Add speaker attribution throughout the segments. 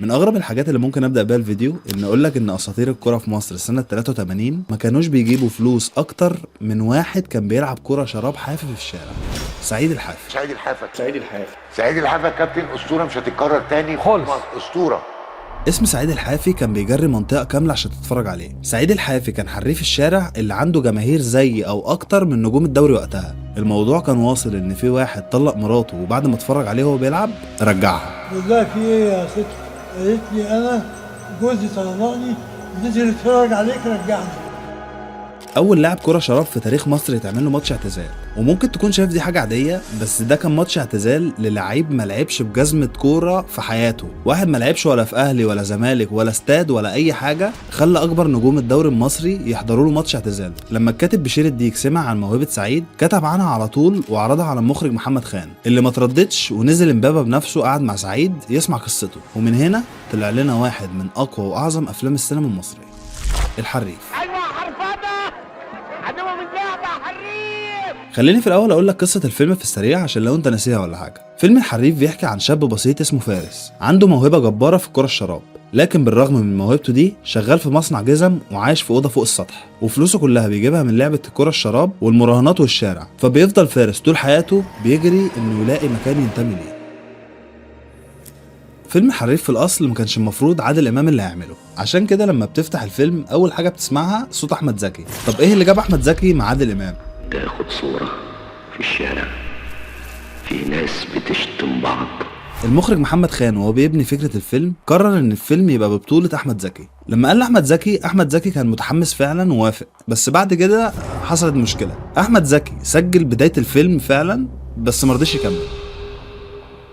Speaker 1: من اغرب الحاجات اللي ممكن ابدا بيها الفيديو ان اقول لك ان اساطير الكوره في مصر سنه 83 ما كانوش بيجيبوا فلوس اكتر من واحد كان بيلعب كوره شراب حافي في الشارع. سعيد الحافي.
Speaker 2: سعيد الحافي كابتن اسطوره مش هتتكرر تاني
Speaker 3: خالص.
Speaker 2: اسطوره.
Speaker 1: اسم سعيد الحافي كان بيجري منطقه كامله عشان تتفرج عليه. سعيد الحافي كان حريف الشارع اللي عنده جماهير زي او اكتر من نجوم الدوري وقتها. الموضوع كان واصل ان في واحد طلق مراته وبعد ما اتفرج عليه وهو بيلعب رجعها.
Speaker 4: بالله في ايه يا ست؟ قالت لي انا جوزي طلقني، نزل اتفرج عليك رجعني.
Speaker 1: اول لاعب كرة شراب في تاريخ مصر يتعمل له ماتش اعتزال، وممكن تكون شايف دي حاجه عاديه، بس ده كان ماتش اعتزال للعيب ما لعبش بجزمه كوره في حياته. واحد ما لعبش ولا في اهلي ولا زمالك ولا استاد ولا اي حاجه، خلى اكبر نجوم الدوري المصري يحضروا له ماتش اعتزال. لما الكاتب بشير الديك سمع عن موهبه سعيد كتب عنها على طول وعرضها على المخرج محمد خان اللي ما ترددش ونزل امبابه بنفسه قعد مع سعيد يسمع قصته. ومن هنا طلع لنا واحد من اقوى واعظم افلام السينما المصريه، الحريف. خليني في الاول اقول لك قصه الفيلم في السريع عشان لو انت ناسيها ولا حاجه. فيلم الحريف بيحكي عن شاب بسيط اسمه فارس، عنده موهبه جباره في الكره الشراب، لكن بالرغم من موهبته دي شغال في مصنع جزم وعايش في اوضه فوق السطح، وفلوسه كلها بيجيبها من لعبه الكره الشراب والمراهنات والشارع. فبيفضل فارس طول حياته بيجري انه يلاقي مكان ينتمي ليه. فيلم الحريف في الاصل ما كانش المفروض عادل امام اللي هيعمله، عشان كده لما بتفتح الفيلم اول حاجه بتسمعها صوت احمد زكي. طب ايه اللي جاب احمد زكي مع عادل امام؟
Speaker 5: تاخد صورة في الشارع في ناس بتشتم بعض.
Speaker 1: المخرج محمد خان وهو بيبني فكرة الفيلم قرر ان الفيلم يبقى ببطولة احمد زكي. لما قال احمد زكي كان متحمس فعلا ووافق، بس بعد كده حصلت مشكلة. احمد زكي سجل بداية الفيلم فعلا بس مرضيش يكمل.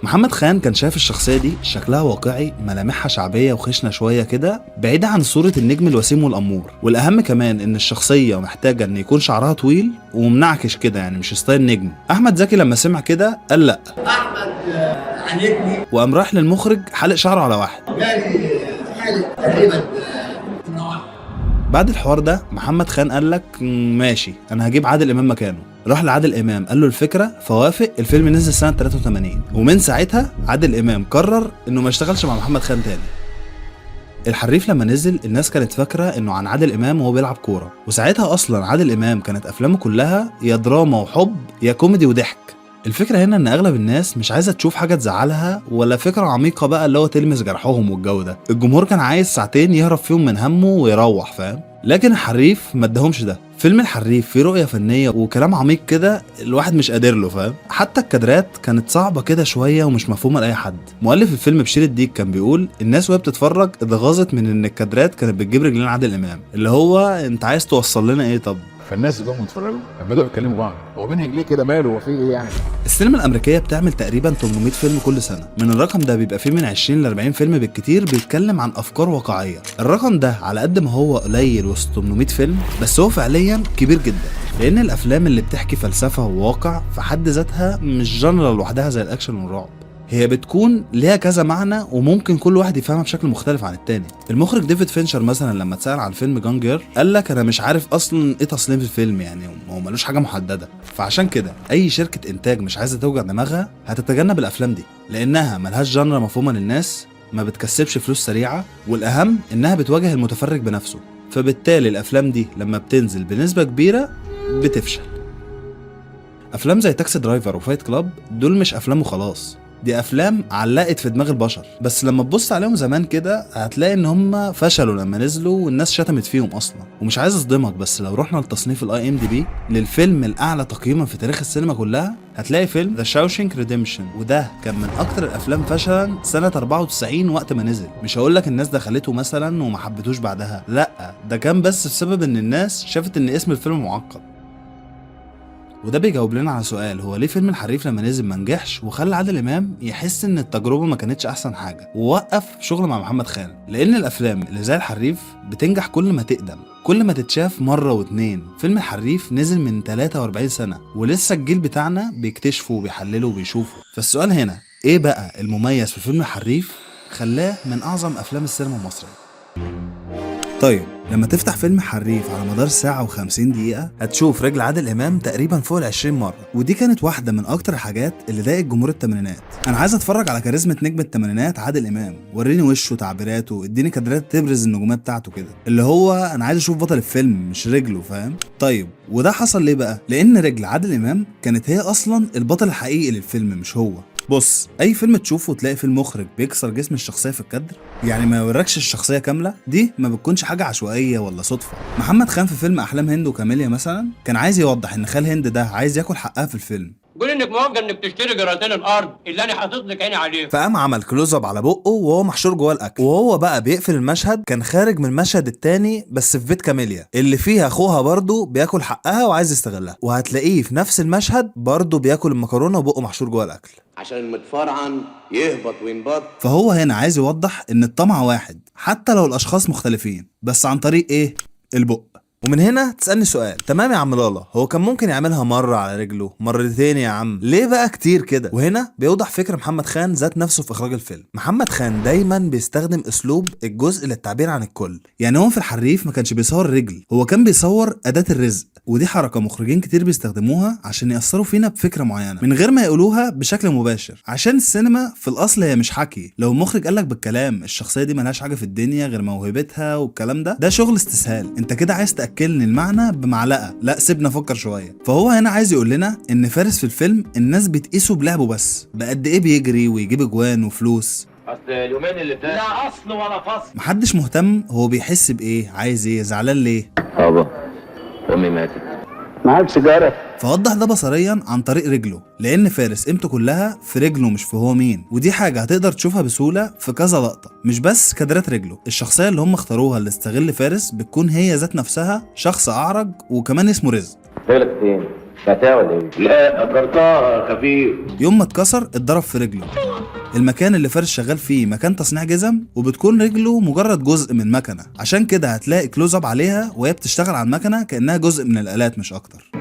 Speaker 1: محمد خان كان شايف الشخصية دي شكلها واقعي، ملامحها شعبية وخشنة شوية كده، بعيدة عن صورة النجم الوسيم والأمور. والأهم كمان إن الشخصية محتاجة إن يكون شعرها طويل ومنعكش كده، يعني مش ستايل نجم. أحمد زكي لما سمع كده قال لأ،
Speaker 6: احمد عانيتني
Speaker 1: وقام راح للمخرج حلق شعره على واحد.
Speaker 6: جالي حالة تقريبا نوع.
Speaker 1: بعد الحوار ده محمد خان قال لك ماشي انا هجيب عادل امام مكانه. راح لعادل امام قال له الفكره فوافق. الفيلم نزل سنه 83، ومن ساعتها عادل امام قرر انه ما يشتغلش مع محمد خان تاني. الحريف لما نزل الناس كانت فاكره انه عن عادل امام وهو بيلعب كوره، وساعتها اصلا عادل امام كانت افلامه كلها يا دراما وحب يا كوميدي وضحك. الفكره هنا ان اغلب الناس مش عايزه تشوف حاجه تزعلها ولا فكره عميقه بقى اللي هو تلمس جرحهم والجو ده. الجمهور كان عايز ساعتين يهرب فيهم من همه ويروح، فاهم؟ لكن الحريف ما اداهمش ده. فيلم الحريف فيه رؤيه فنيه وكلام عميق كده الواحد مش قادر له، فاهم؟ حتى الكادرات كانت صعبه كده شويه ومش مفهومه لاي حد. مؤلف الفيلم بشير الديك كان بيقول الناس وهي بتتفرج اتغاظت من ان الكادرات كانت بتجيب رجلين عادل امام، اللي هو انت عايز توصل لنا ايه؟ طب
Speaker 3: فالناس اللي هم بيتفرجوا بدأوا يتكلموا بعض، هو بينهج ليه كده؟ ماله؟ هو في ايه يعني؟
Speaker 1: السينما الامريكيه بتعمل تقريبا 800 فيلم كل سنه. من الرقم ده بيبقى فيه من 20 ل 40 فيلم بالكتير بيتكلم عن افكار واقعيه. الرقم ده على قد ما هو قليل وسط 800 فيلم، بس هو فعليا كبير جدا، لان الافلام اللي بتحكي فلسفه وواقع في حد ذاتها مش جنرال لوحدها زي الاكشن والرعب، هي بتكون ليها كذا معنى وممكن كل واحد يفهمها بشكل مختلف عن التاني. المخرج ديفيد فينشر مثلا لما اتسأل عن فيلم جانجر قال لك انا مش عارف اصلا ايه تصميم الفيلم، يعني هو ملوش حاجه محدده. فعشان كده اي شركه انتاج مش عايزه توجع دماغها هتتجنب الافلام دي، لانها ملهاش جنرا مفهومه للناس، ما بتكسبش فلوس سريعه، والاهم انها بتواجه المتفرج بنفسه. فبالتالي الافلام دي لما بتنزل بنسبه كبيره بتفشل. افلام زي تاكسي درايفر وفايت كلاب دول مش افلام وخلاص، دي افلام علقت في دماغ البشر، بس لما تبص عليهم زمان كده هتلاقي ان هم فشلوا لما نزلوا والناس شتمت فيهم اصلا. ومش عايز اصدمك، بس لو رحنا لتصنيف الاي ام دي بي للفيلم الاعلى تقييما في تاريخ السينما كلها هتلاقي فيلم ذا شاوشانك ريديمشن، وده كان من اكتر الافلام فشلا سنه 94 وقت ما نزل. مش هقول لك الناس دخلته مثلا وما حبتوش بعدها، لا، ده كان بس بسبب ان الناس شافت ان اسم الفيلم معقد. وده بيجاوب لنا على سؤال، هو ليه فيلم الحريف لما نزل ما نجحش وخلى عادل امام يحس ان التجربه ما كانتش احسن حاجه ووقف شغل مع محمد خان؟ لان الافلام اللي زي الحريف بتنجح كل ما تقدم، كل ما تتشاف مره واتنين. فيلم الحريف نزل من 43 سنه ولسه الجيل بتاعنا بيكتشفه وبيحلله وبيشوفه. فالسؤال هنا ايه بقى المميز في فيلم الحريف خلاه من اعظم افلام السينما المصريه؟ طيب لما تفتح فيلم حريف على مدار ساعة و50 دقيقة هتشوف رجل عادل إمام تقريبا فوق ال20 مرة، ودي كانت واحدة من أكتر الحاجات اللي ضايقت جمهور الثمانينات. أنا عايز أتفرج على كاريزما نجم الثمانينات عادل إمام، وريني وشه تعبيراته، اديني كادرات تبرز النجومية بتاعته كده، اللي هو أنا عايز أشوف بطل الفيلم مش رجله، فاهم؟ طيب وده حصل ليه بقى؟ لأن رجل عادل إمام كانت هي أصلا البطل الحقيقي للفيلم مش هو. بص، اي فيلم تشوفه تلاقي فيه المخرج بيكسر جسم الشخصيه في الكادر، يعني ما يوركش الشخصيه كامله، دي ما بتكونش حاجه عشوائيه ولا صدفه. محمد خان في فيلم احلام هند وكاميليا مثلا كان عايز يوضح ان خال هند ده عايز ياكل حقها في الفيلم،
Speaker 7: قول انك موافقه انك تشتري جراتين الارض اللي انا حاطط لك عيني عليه.
Speaker 1: فقام عمل كلوز اب على بقه وهو محشور جوه الاكل، وهو بقى بيقفل المشهد كان خارج من المشهد التاني بس في بيت كاميليا اللي فيها اخوها برضه بياكل حقها وعايز يستغلها، وهتلاقيه في نفس المشهد برضه بياكل المكرونه وبقه محشور جوه الاكل
Speaker 8: عشان المتفرعن يهبط وينبط.
Speaker 1: فهو هنا عايز يوضح ان الطمع واحد حتى لو الاشخاص مختلفين، بس عن طريق ايه؟ البق. ومن هنا تسألني سؤال، تمام يا عم لالا، هو كان ممكن يعملها مرة على رجله، مرتين يا عم، ليه بقى كتير كده؟ وهنا بيوضح فكر محمد خان ذات نفسه في إخراج الفيلم. محمد خان دايما بيستخدم أسلوب الجزء للتعبير عن الكل، يعني هو في الحريف ما كانش بيصور رجل، هو كان بيصور أداة الرزق، ودي حركة مخرجين كتير بيستخدموها عشان يأثروا فينا بفكرة معينة من غير ما يقولوها بشكل مباشر، عشان السينما في الأصل هي مش حكي، لو المخرج قالك بالكلام الشخصية دي ملهاش حاجة في الدنيا غير موهبتها والكلام ده شغل استسهال، انت كده عايز تأكلني المعنى بمعلقة، لا سيبنا نفكر شوية. فهو هنا عايز يقول لنا ان فارس في الفيلم الناس بتقيسه بلعبه بس، بقد ايه بيجري ويجيب اجوان وفلوس،
Speaker 7: اصل اليومين اللي فاتوا لا اصل ولا فصل،
Speaker 1: محدش مهتم هو بيحس بايه، عايز ايه، زعلان ليه.
Speaker 5: بابا امي ماتت.
Speaker 8: معاك سيجاره؟
Speaker 1: فوضح ده بصريا عن طريق رجله، لان فارس قيمته كلها في رجله مش في هو مين، ودي حاجه هتقدر تشوفها بسهوله في كذا لقطه، مش بس كادرات رجله. الشخصيه اللي هم اختاروها اللي استغل فارس بتكون هي ذات نفسها شخص اعرج وكمان اسمه رزق.
Speaker 5: رجلك فين؟ بعتها ولا ايه؟
Speaker 8: لا قدرتها خفيف.
Speaker 1: يوم ما اتكسر اتضرب في رجله. المكان اللي فارس شغال فيه مكان تصنيع جزم، وبتكون رجله مجرد جزء من مكنه، عشان كده هتلاقي كلوز اب عليها وهي بتشتغل على المكنه كانها جزء من الالات مش اكتر.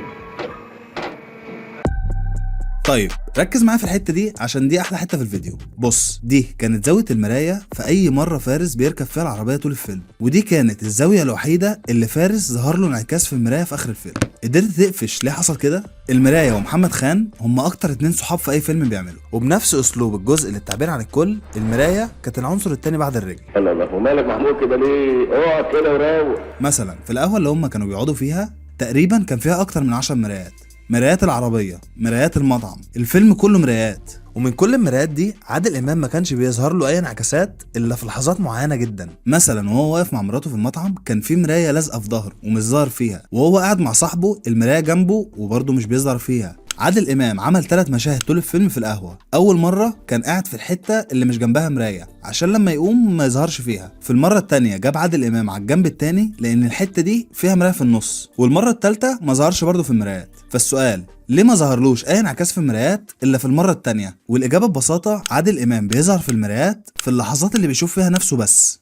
Speaker 1: طيب ركز معايا في الحته دي عشان دي احلى حته في الفيديو. بص، دي كانت زاويه المرايه في اي مره فارس بيركب فيها العربيه طول الفيلم، ودي كانت الزاويه الوحيده اللي فارس ظهر له انعكاس في المرايه في اخر الفيلم. قدرت تقفش ليه حصل كده؟ المرايه ومحمد خان هم اكتر اتنين صحاب في اي فيلم بيعملوا، وبنفس اسلوب الجزء للتعبير عن الكل، المرايه كانت العنصر التاني بعد الرجل.
Speaker 8: الله الله، ومالك محمود كده ليه؟ اقعد كده وروق.
Speaker 1: مثلا في القهوه اللي هم كانوا بيقعدوا فيها تقريبا كان فيها اكتر من 10 مرايات، مرايات العربية، مرايات المطعم، الفيلم كله مرايات، ومن كل المرايات دي عادل إمام ما كانش بيظهر له أي انعكاسات إلا في لحظات معينة جدا. مثلا وهو واقف مع مراته في المطعم كان في مراية لازقة في ظهره ومش ظاهر فيها، وهو قاعد مع صاحبه المراية جنبه وبرضه مش بيظهر فيها. عادل إمام عمل 3 مشاهد طول الفيلم في القهوة، أول مرة كان قاعد في الحتة اللي مش جنبها مراية عشان لما يقوم ما يظهرش فيها، في المرة التانية جاب عادل إمام على الجنب التاني لأن الحتة دي فيها مراية في النص، والمرة التالتة ما ظهرش برضه في المرايات. فالسؤال، ليه ما ظهرلوش أي انعكاس في المرايات إلا في المرة التانية؟ والإجابة ببساطة عادل إمام بيظهر في المرايات في اللحظات اللي بيشوف فيها نفسه بس.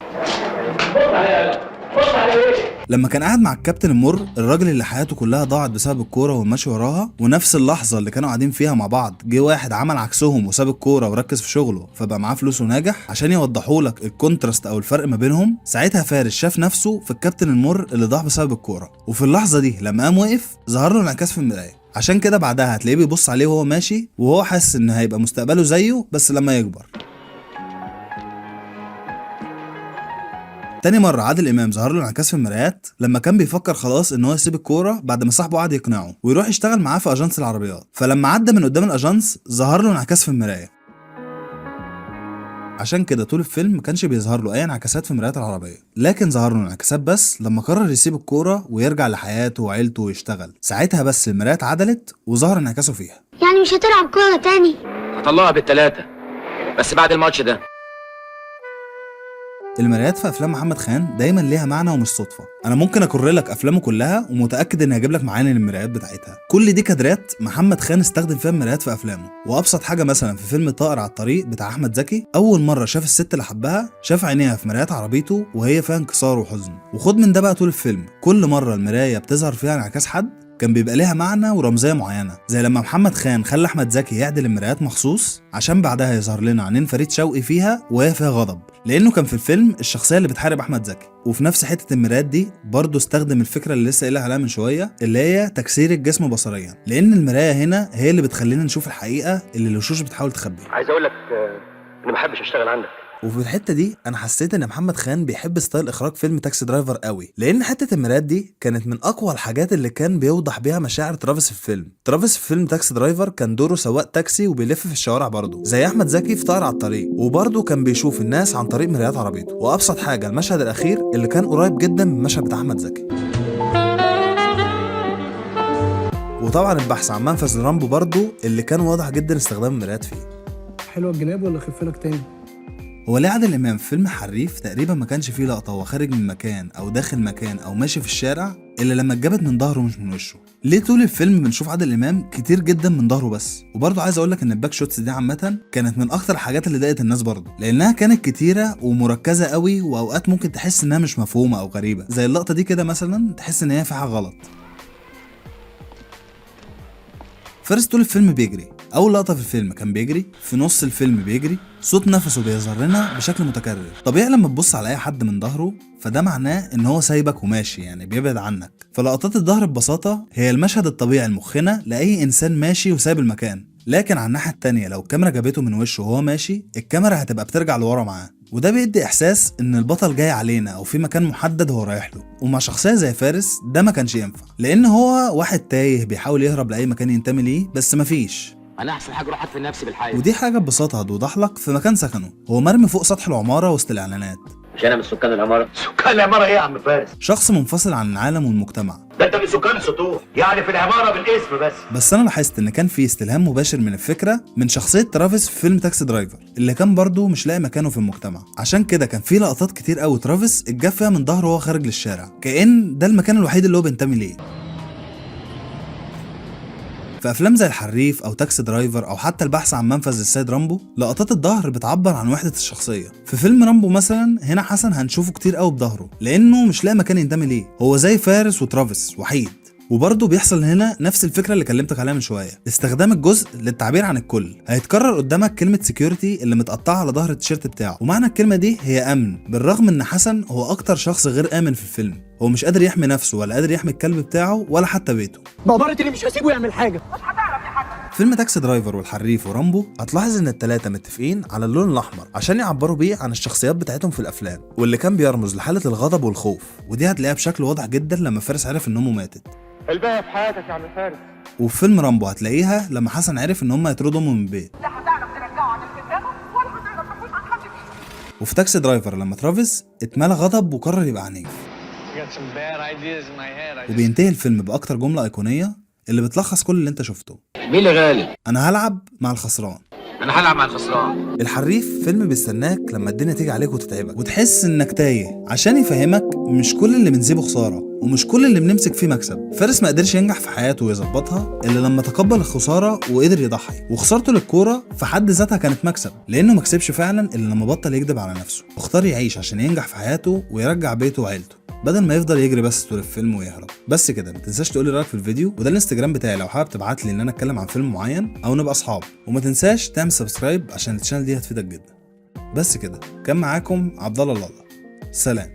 Speaker 1: لما كان قاعد مع الكابتن المر، الراجل اللي حياته كلها ضاعت بسبب الكوره والمشي وراها، ونفس اللحظه اللي كانوا قاعدين فيها مع بعض جه واحد عمل عكسهم وساب الكوره وركز في شغله فبقى معاه فلوس وناجح، عشان يوضحوا لك الكونتراست او الفرق ما بينهم. ساعتها فارس شاف نفسه في الكابتن المر اللي ضاع بسبب الكوره، وفي اللحظه دي لما قام وقف ظهر له انعكاس في المرايه، عشان كده بعدها هتلاقيه بيبص عليه وهو ماشي وهو حاسس ان هيبقى مستقبله زيه بس لما يكبر. تاني مرة عادل إمام ظهر له انعكاس في المرايات لما كان بيفكر خلاص إن هو يسيب الكورة بعد ما صاحبه قعد يقنعه ويروح يشتغل معاه في أجانس العربيات، فلما عدى من قدام الأجانس ظهر له انعكاس في المراية. عشان كده طول الفيلم ما كانش بيظهر له أي انعكاسات في مرايات العربية، لكن ظهر له انعكاسات بس لما قرر يسيب الكورة ويرجع لحياته وعيلته ويشتغل، ساعتها بس المرايات عدلت وظهر انعكاسه فيها.
Speaker 9: يعني مش هتلعب كورة تاني؟
Speaker 7: هطلعها ب3 بس بعد الماتش ده.
Speaker 1: المرايات في افلام محمد خان دايما ليها معنى ومش صدفه، انا ممكن اكرر لك افلامه كلها ومتاكد اني هجيب لك معاني للمرايات بتاعتها، كل دي كادرات محمد خان استخدم فيها المرايات في افلامه. وابسط حاجه مثلا في فيلم طائر على الطريق بتاع احمد زكي، اول مره شاف الست اللي حبها شاف عينيها في مرايات عربيته وهي فيها انكسار وحزن، وخد من ده بقى طول الفيلم كل مره المرايه بتظهر فيها انعكاس حد كان بيبقى ليها معنى ورمزيه معينه، زي لما محمد خان خلى احمد زكي يعدل المرايات مخصوص عشان بعدها يظهر لنا عينين فريد شوقي فيها وهي فيها غضب، لانه كان في الفيلم الشخصيه اللي بتحارب احمد زكي. وفي نفس حته المرايات دي برضه استخدم الفكره اللي لسه قايلها عليها من شويه، اللي هي تكسير الجسم بصريا، لان المرايه هنا هي اللي بتخلينا نشوف الحقيقه اللي الوشوش بتحاول تخبيها.
Speaker 8: عايز اقول لك انا ما بحبش اشتغل عندك.
Speaker 1: وفي الحته دي انا حسيت ان محمد خان بيحب ستايل اخراج فيلم تاكسي درايفر قوي، لان حته المرايات دي كانت من اقوى الحاجات اللي كان بيوضح بيها مشاعر ترافيس في الفيلم. ترافيس في فيلم تاكسي درايفر كان دوره سواق تاكسي وبيلف في الشوارع برضه زي احمد زكي في طائر على الطريق، وبرضه كان بيشوف الناس عن طريق مرايات عربيته. وابسط حاجه المشهد الاخير اللي كان قريب جدا من المشهد بتاع احمد زكي. وطبعا البحث عن منفذ رامبو برضه اللي كان واضح جدا استخدام المرايات فيه.
Speaker 10: حلوه الجناب ولا خفلك تاني؟
Speaker 1: هو ليه عادل امام في فيلم حريف تقريبا ما كانش فيه لقطه هو خارج من مكان او داخل مكان او ماشي في الشارع الا لما اتجابت من ظهره مش من وشه؟ ليه طول الفيلم بنشوف عادل امام كتير جدا من ظهره بس؟ وبرضه عايز اقول لك ان الباك شوتس دي عامه كانت من اكتر الحاجات اللي ضايقت الناس برضه، لانها كانت كتيره ومركزه قوي، واوقات ممكن تحس انها مش مفهومه او غريبه، زي اللقطه دي كده مثلا تحس ان هي في حاجه غلط. فارس طول الفيلم بيجري، اول لقطه في الفيلم كان بيجري، في نص الفيلم بيجري، صوت نفسه بيظهر لنا بشكل متكرر. طبيعي لما تبص على اي حد من ظهره فده معناه ان هو سايبك وماشي، يعني بيبعد عنك. فلقطات الظهر ببساطه هي المشهد الطبيعي المخنا لاي انسان ماشي وسايب المكان. لكن على الناحيه التانيه لو الكاميرا جابته من وشه وهو ماشي، الكاميرا هتبقى بترجع لورا معاه، وده بيدي احساس ان البطل جاي علينا او في مكان محدد هو رايح له. ومع شخصيه زي فارس ده ما كانش ينفع، لان هو واحد تايه بيحاول يهرب لاي مكان ينتمي ليه بس مفيش.
Speaker 7: انا احسن حاجه اروح ادفن نفسي بالحي.
Speaker 1: ودي حاجه ببساطه هتوضح لك في مكان سكنه، هو مرمي فوق سطح العماره وسط الاعلانات.
Speaker 8: مش انا من سكان العماره؟ سكان العماره ايه يا عم فارس؟
Speaker 1: شخص منفصل عن العالم والمجتمع.
Speaker 8: ده انت من سكان السطوح، يعني في العماره بالاسم
Speaker 1: بس انا لاحظت ان كان في استلهام مباشر من الفكره من شخصيه ترافيس في فيلم تاكسي درايفر، اللي كان برضه مش لاقي مكانه في المجتمع. عشان كده كان في لقطات كتير قوي ترافيس اتجاب فيها من ظهره وهو خارج للشارع، كأن ده المكان الوحيد اللي هو بينتمي ليه. في افلام زي الحريف او تاكسي درايفر او حتى البحث عن منفذ السيد رامبو، لقطات الظهر بتعبر عن وحده الشخصيه. في فيلم رامبو مثلا هنا حسن هنشوفه كتير قوي بظهره، لانه مش لاقي مكان ينتمي ليه، هو زي فارس وترافيس وحيد. وبرضه بيحصل هنا نفس الفكره اللي كلمتك عليها من شويه، استخدام الجزء للتعبير عن الكل. هيتكرر قدامك كلمه سكيورتي اللي متقطعه على ظهر التيشيرت بتاعه، ومعنى الكلمه دي هي امن، بالرغم ان حسن هو اكتر شخص غير امن في الفيلم. هو مش قادر يحمي نفسه ولا قادر يحمي الكلب بتاعه ولا حتى بيته.
Speaker 10: بقدرة اللي مش هسيبه يعمل حاجه.
Speaker 1: فيلم تاكسي درايفر والحريف ورامبو هتلاحظ ان الثلاثه متفقين على اللون الاحمر عشان يعبروا بيه عن الشخصيات بتاعتهم في الافلام، واللي كان بيرمز لحاله الغضب والخوف. ودي هتلاقيها بشكل واضح جدا لما فارس عرف ان امه ماتت.
Speaker 8: الباقي في حياتك يا عم فارس.
Speaker 1: وفي فيلم رامبو هتلاقيها لما حسن عرف ان هم هيطردوا امه من البيت.
Speaker 11: لا هتعرف ترجعه عن الكتابه ولا هتقدر تفوز عن حد فيه.
Speaker 1: وفي تاكسي درايفر لما ترافيس اتملى غضب وقرر يبقى عنيف. وبينتهي الفيلم باكتر جمله ايقونيه اللي بتلخص كل اللي انت شفته.
Speaker 7: مين اللي غالب؟
Speaker 1: انا هلعب مع الخسران.
Speaker 7: انا هلعب مع الخسران.
Speaker 1: الحريف فيلم بيستناك لما الدنيا تيجي عليك وتتعبك وتحس انك تايه، عشان يفهمك مش كل اللي بنسيبه خساره ومش كل اللي بنمسك فيه مكسب. فارس ما قدرش ينجح في حياته ويظبطها الا لما تقبل الخساره وقدر يضحي، وخسارته للكوره في حد ذاتها كانت مكسب، لانه ما كسبش فعلا الا لما بطل يكذب على نفسه واختار يعيش عشان ينجح في حياته ويرجع بيته وعيلته، بدل ما يفضل يجري بس طول الفيلم ويهرب. بس كده، ما تنساش تقول لي رايك في الفيديو، وده الانستجرام بتاعي لو حابب تبعت لي ان انا اتكلم عن فيلم معين او نبقى اصحاب. وما تنساش تعمل سبسكرايب عشان الشانل دي هتفيدك جدا. بس كده، كان معاكم عبد الله. سلام.